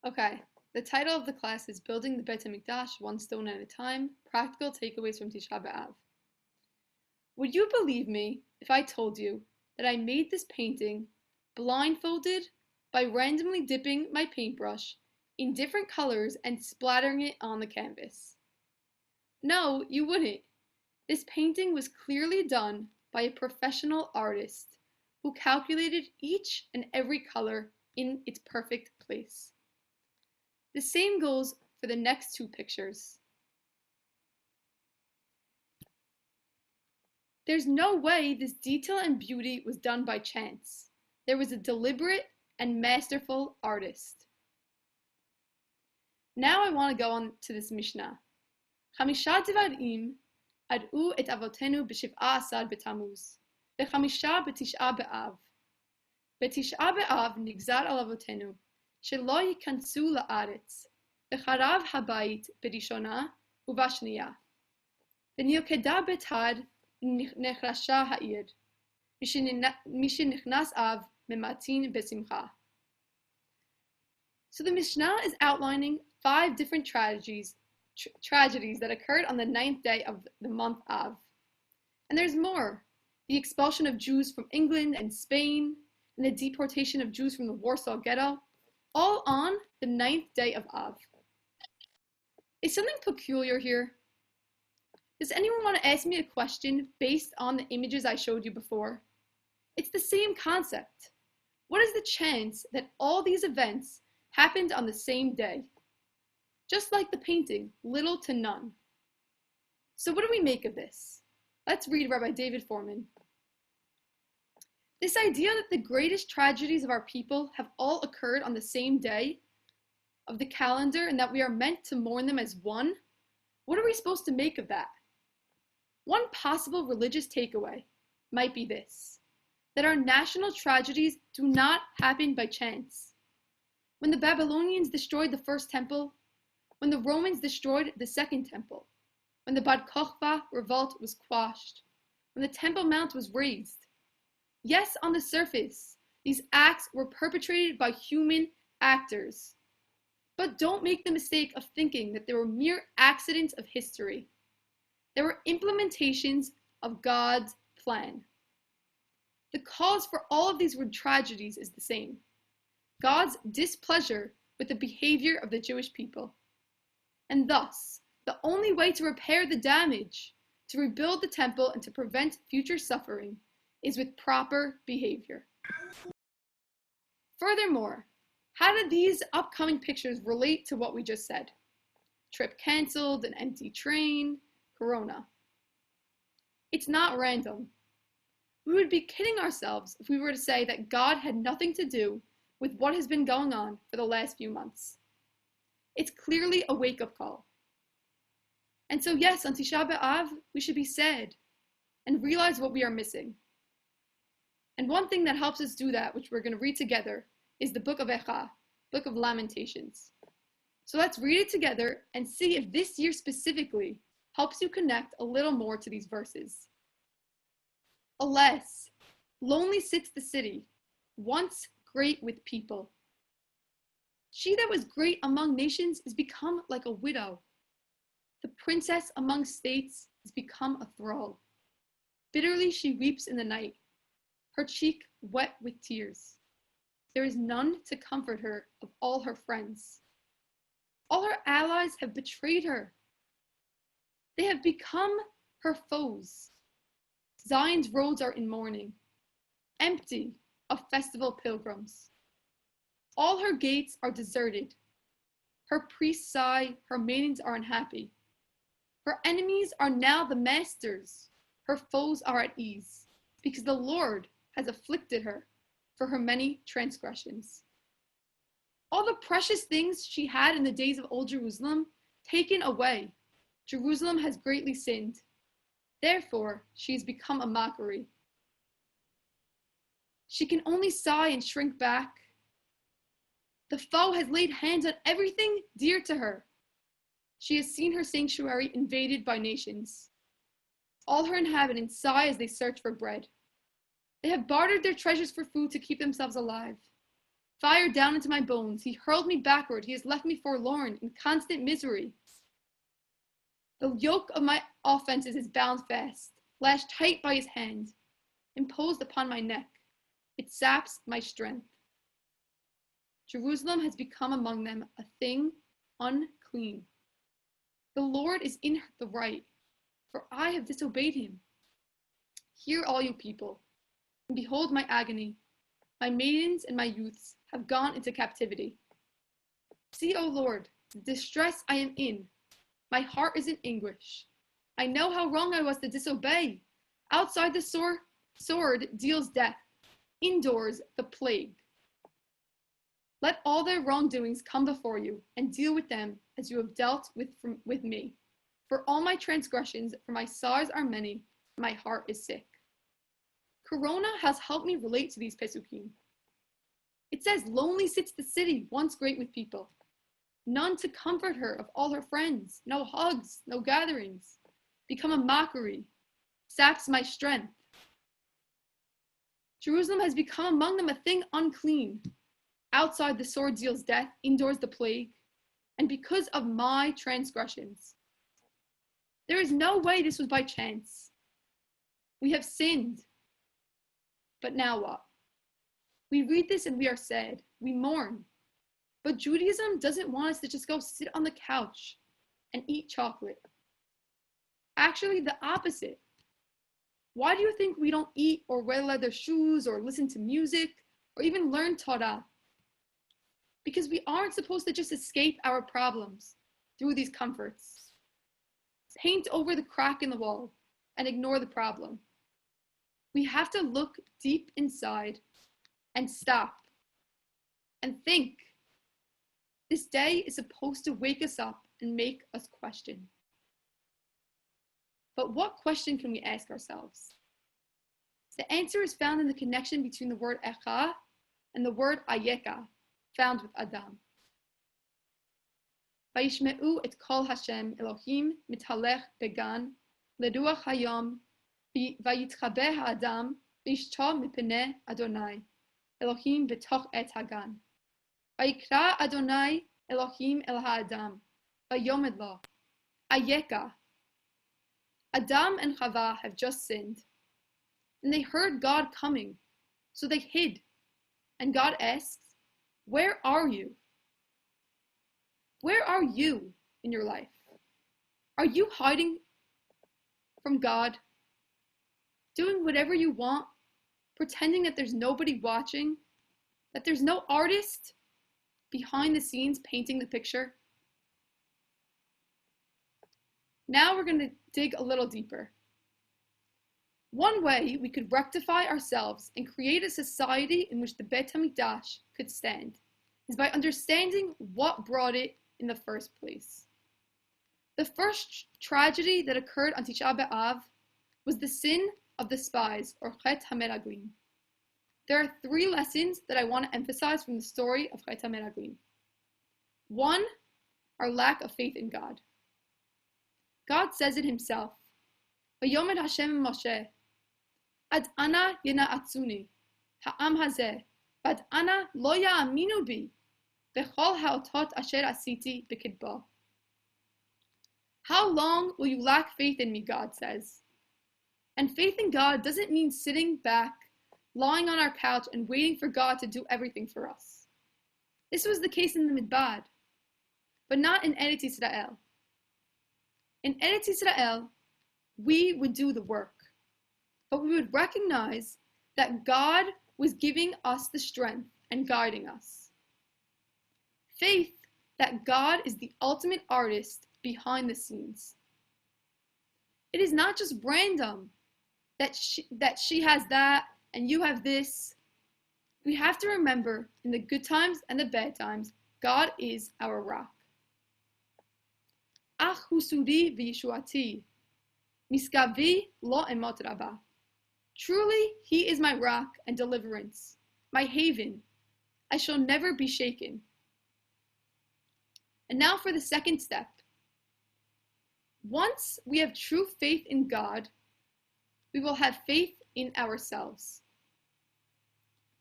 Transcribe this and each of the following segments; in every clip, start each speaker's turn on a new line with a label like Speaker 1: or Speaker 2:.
Speaker 1: Okay, the title of the class is Building the Beit HaMikdash One Stone at a Time, Practical Takeaways from Tisha BeAb. Would you believe me if I told you that I made this painting blindfolded by randomly dipping my paintbrush in different colors and splattering it on the canvas? No, you wouldn't. This painting was clearly done by a professional artist who calculated each and every color in its perfect place. The same goes for the next two pictures. There's no way this detail and beauty was done by chance. There was a deliberate and masterful artist. Now I want to go on to this Mishnah. Chamisha Devarim ad'u et avotenu b'shiv'a asar b'tamuz, v'chamisha b'tish'a BeAb. B'tish'a BeAb nigzar al avotenu, שלא ייכנסו לארץ, וחרב הבית בראשונה ובשנייה. ונלכדה בתר נחרשה העיר, משנכנס אב ממתין בשמחה. So the Mishnah is outlining 5 different tragedies that occurred on the 9th day of the month Av. And there's more. The expulsion of Jews from England and Spain, and the deportation of Jews from the Warsaw Ghetto, all on the 9th day of Av. Is something peculiar here? Does anyone want to ask me a question based on the images I showed you before? It's the same concept. What is the chance that all these events happened on the same day? Just like the painting, little to none. So what do we make of this? Let's read Rabbi David Foreman. This idea that the greatest tragedies of our people have all occurred on the same day of the calendar and that we are meant to mourn them as one, what are we supposed to make of that? One possible religious takeaway might be this, that our national tragedies do not happen by chance. When the Babylonians destroyed the first temple, when the Romans destroyed the second temple, when the Bar Kokhba revolt was quashed, when the Temple Mount was razed, yes, on the surface, these acts were perpetrated by human actors. But don't make the mistake of thinking that they were mere accidents of history. They were implementations of God's plan. The cause for all of these tragedies is the same: God's displeasure with the behavior of the Jewish people. And thus, the only way to repair the damage, to rebuild the temple, and to prevent future suffering is with proper behavior. Furthermore, how do these upcoming pictures relate to what we just said? Trip canceled, an empty train, Corona. It's not random. We would be kidding ourselves if we were to say that God had nothing to do with what has been going on for the last few months. It's clearly a wake-up call. And so yes, on Tisha BeAv, we should be sad and realize what we are missing. And one thing that helps us do that, which we're going to read together, is the book of Ezra, book of Lamentations. So let's read it together and see if this year specifically helps you connect a little more to these verses. Alas, lonely sits the city, once great with people. She that was great among nations is become like a widow. The princess among states is become a thrall. Bitterly she weeps in the night, her cheek wet with tears. There is none to comfort her of all her friends. All her allies have betrayed her. They have become her foes. Zion's roads are in mourning, empty of festival pilgrims. All her gates are deserted. Her priests sigh, her maidens are unhappy. Her enemies are now the masters. Her foes are at ease, because the Lord has afflicted her for her many transgressions. All the precious things she had in the days of old Jerusalem, taken away. Jerusalem has greatly sinned. Therefore, she has become a mockery. She can only sigh and shrink back. The foe has laid hands on everything dear to her. She has seen her sanctuary invaded by nations. All her inhabitants sigh as they search for bread. They have bartered their treasures for food to keep themselves alive. fire down into my bones. He hurled me backward. He has left me forlorn in constant misery. The yoke of my offenses is bound fast, lashed tight by his hand, imposed upon my neck. It saps my strength. Jerusalem has become among them a thing unclean. The Lord is in the right, for I have disobeyed him. Hear, all you people, and behold my agony. My maidens and my youths have gone into captivity. See, O Lord, the distress I am in. My heart is in anguish. I know how wrong I was to disobey. Outside the sword deals death. Indoors, the plague. Let all their wrongdoings come before you, and deal with them as you have dealt with me. For all my transgressions, for my sorrows are many, and my heart is sick. Corona has helped me relate to these pesukim. It says, lonely sits the city, once great with people. None to comfort her of all her friends. No hugs, no gatherings. Become a mockery. Saps my strength. Jerusalem has become among them a thing unclean. Outside the sword deals death, indoors the plague, and because of my transgressions. There is no way this was by chance. We have sinned. But now what? We read this and we are sad. We mourn. But Judaism doesn't want us to just go sit on the couch and eat chocolate. Actually, the opposite. Why do you think we don't eat or wear leather shoes or listen to music or even learn Torah? Because we aren't supposed to just escape our problems through these comforts. Paint over the crack in the wall and ignore the problem. We have to look deep inside and stop and think. This day is supposed to wake us up and make us question. But what question can we ask ourselves? The answer is found in the connection between the word echa and the word ayeka, found with Adam. Vayishme'u et kol Hashem Elohim mithalech began leruach hayom vayitchabeh ha'adam v'ishto mipnei Adonai Elohim betoch et hagan. Vayikra Adonai Elohim el ha'adam vayomed lo ayeka. Adam and Chava have just sinned, and they heard God coming, so they hid. And God asks, where are you? Where are you in your life? Are you hiding from God? Doing whatever you want? Pretending that there's nobody watching? That there's no artist behind the scenes painting the picture? Now we're going to dig a little deeper. One way we could rectify ourselves and create a society in which the Beit HaMikdash could stand is by understanding what brought it in the first place. The first tragedy that occurred on Tisha BeAb was the sin of the spies, or Chet HaMeraglim. There are 3 lessons that I want to emphasize from the story of Chet HaMeraglim. 1, our lack of faith in God. God says it himself, Vayomer Hashem Moshe, Ad ana yena'atzuni, ha'am hazeh, v'ad ana lo ya'aminu bi, b'chol ha'otot asher asiti b'kidbo. How long will you lack faith in me, God says. And faith in God doesn't mean sitting back, lying on our couch and waiting for God to do everything for us. This was the case in the Midbar, but not in Eretz Yisrael. In Eretz Yisrael, we would do the work, but we would recognize that God was giving us the strength and guiding us. Faith that God is the ultimate artist behind the scenes. It is not just random that she has that and you have this. We have to remember in the good times and the bad times, God is our rock. Ach husuri v'yeshuati, miskavi lo emot rabah. Truly, he is my rock and deliverance, my haven. I shall never be shaken. And now for the second step. Once we have true faith in God, we will have faith in ourselves.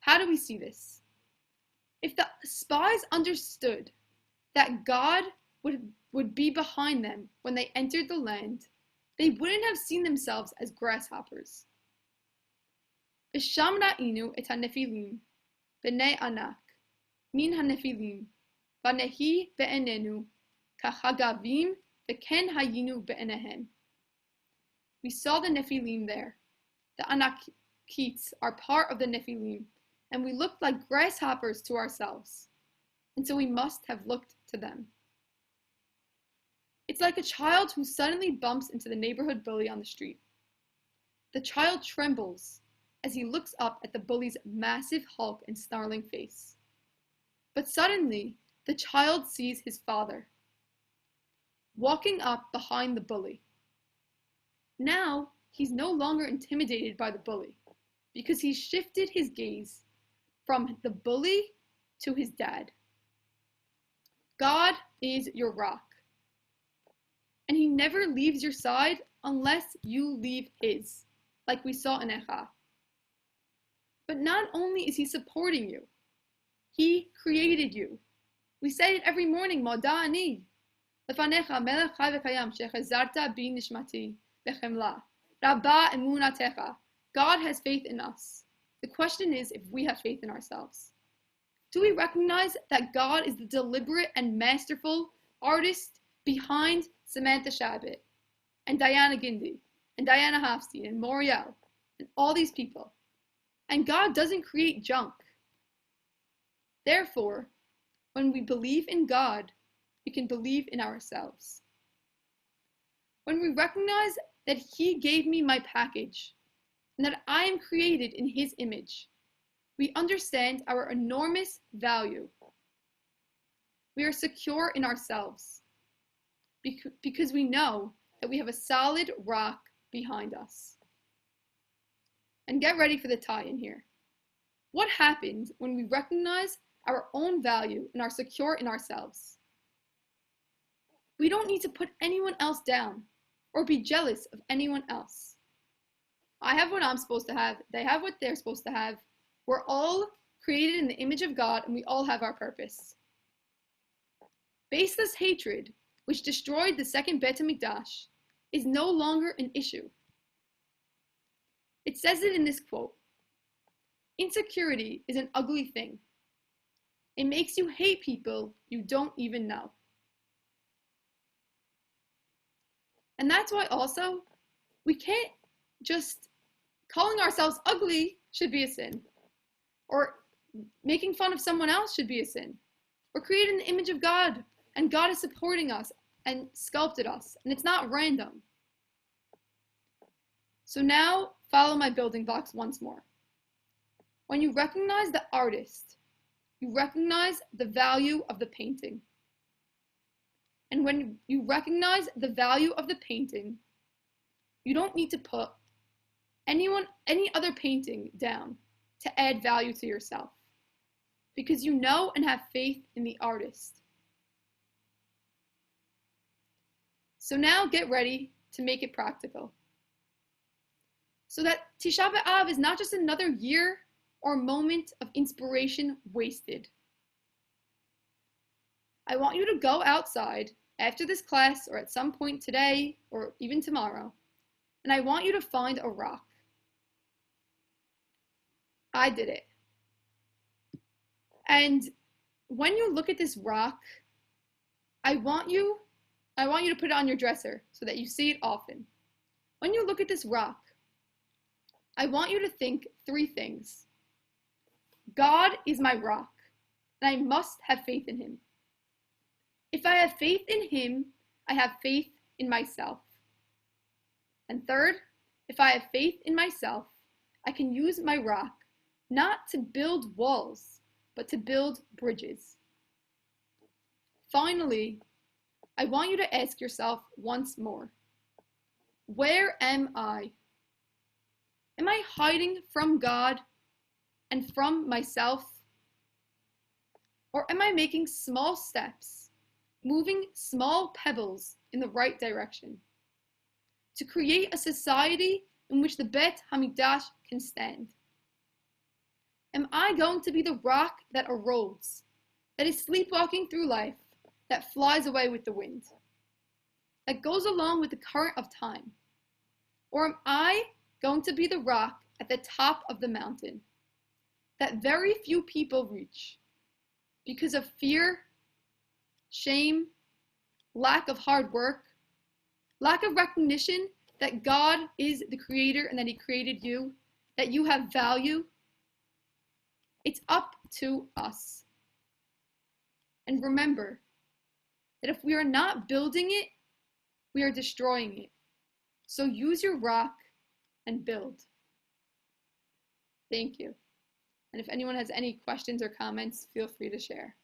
Speaker 1: How do we see this? If the spies understood that God would be behind them when they entered the land, they wouldn't have seen themselves as grasshoppers. V'sham ra'inu et hanefilim, b'nei anak, min hanefilim, v'nehi be'enenu, kachagavim, v'ken hayinu be'enehem. We saw the Nephilim there. The Anakites are part of the Nephilim, and we looked like grasshoppers to ourselves, and so we must have looked to them. It's like a child who suddenly bumps into the neighborhood bully on the street. The child trembles as he looks up at the bully's massive hulk and snarling face. But suddenly, the child sees his father, walking up behind the bully. Now, he's no longer intimidated by the bully, because he's shifted his gaze from the bully to his dad. God is your rock, and he never leaves your side unless you leave his, like we saw in Echa. But not only is he supporting you, he created you. We say it every morning, Moda ani, lefanecha melech chai v'kayam shechazarta bi nishmati bechemla, rabba emunatecha. God has faith in us. The question is if we have faith in ourselves. Do we recognize that God is the deliberate and masterful artist behind Samantha Chabot and Diana Gindi and Diana Hofstein and Moriel and all these people? And God doesn't create junk. Therefore, when we believe in God, we can believe in ourselves. When we recognize that he gave me my package and that I am created in his image, we understand our enormous value. We are secure in ourselves because we know that we have a solid rock behind us. And get ready for the tie-in here. What happens when we recognize our own value and are secure in ourselves? We don't need to put anyone else down or be jealous of anyone else. I have what I'm supposed to have. They have what they're supposed to have. We're all created in the image of God, and we all have our purpose. Baseless hatred, which destroyed the second Beit HaMikdash, is no longer an issue. It says it in this quote: insecurity is an ugly thing. It makes you hate people you don't even know. And that's why also, we can't just, calling ourselves ugly should be a sin. Or making fun of someone else should be a sin. We're created in the image of God, and God is supporting us and sculpted us, and it's not random. So now, follow my building blocks once more. When you recognize the artist, you recognize the value of the painting. And when you recognize the value of the painting, you don't need to put any other painting down to add value to yourself, because you know and have faith in the artist. So now get ready to make it practical, so that Tisha BeAb is not just another year or moment of inspiration wasted. I want you to go outside after this class or at some point today or even tomorrow, and I want you to find a rock. I did it. And when you look at this rock, I want you to put it on your dresser so that you see it often. When you look at this rock, I want you to think three things. God is my rock, and I must have faith in him. If I have faith in him, I have faith in myself. And third, if I have faith in myself, I can use my rock not to build walls, but to build bridges. Finally, I want you to ask yourself once more, where am I? Am I hiding from God and from myself? Or am I making small steps, moving small pebbles in the right direction to create a society in which the Beit HaMikdash can stand? Am I going to be the rock that erodes, that is sleepwalking through life, that flies away with the wind, that goes along with the current of time? Or am I going to be the rock at the top of the mountain that very few people reach because of fear, shame, lack of hard work, lack of recognition that God is the creator and that he created you, that you have value? It's up to us. And remember that if we are not building it, we are destroying it. So use your rock and build. Thank you. And if anyone has any questions or comments, feel free to share.